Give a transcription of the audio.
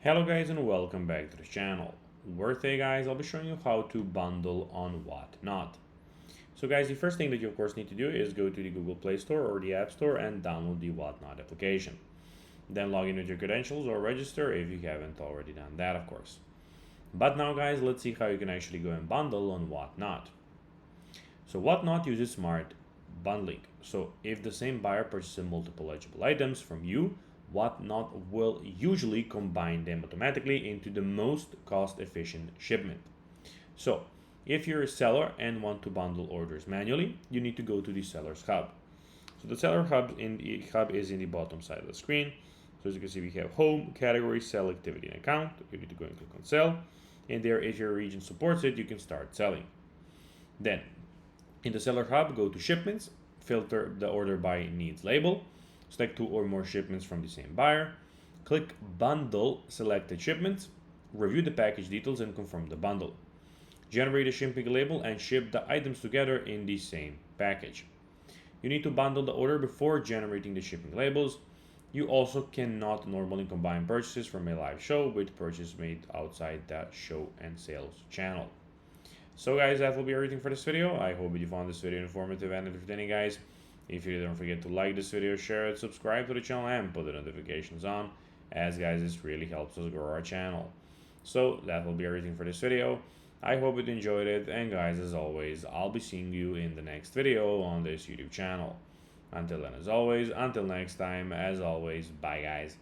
Hello guys and welcome back to the channel, where today guys I'll be showing you how to bundle on Whatnot. So guys, the first thing that you of course need to do is go to the Google Play Store or the App Store and download the Whatnot application. Then log in with your credentials or register if you haven't already done that of course. But now guys, let's see how you can actually go and bundle on Whatnot. So Whatnot uses smart bundling. So if the same buyer purchases multiple eligible items from you, Whatnot will usually combine them automatically into the most cost-efficient shipment. So if you're a seller and want to bundle orders manually, you need to go to the Seller's Hub. So the Seller Hub is in the bottom side of the screen. So as you can see, we have Home, Category, Sell, Activity, and Account. You need to go and click on Sell. And there, if your region supports it, you can start selling. Then in the Seller Hub, go to Shipments, filter the order by needs label, select 2 or more shipments from the same buyer, click Bundle Selected Shipments, review the package details and confirm the bundle. Generate a shipping label and ship the items together in the same package. You need to bundle the order before generating the shipping labels. You also cannot normally combine purchases from a live show with purchases made outside the show and sales channel. So guys, that will be everything for this video. I hope you found this video informative and entertaining guys. If you did, don't forget to like this video, share it, subscribe to the channel and put the notifications on, as guys this really helps us grow our channel. So that will be everything for this video. I hope you enjoyed it, and guys, as always, I'll be seeing you in the next video on this YouTube channel. Until then, as always, until next time, as always, bye guys.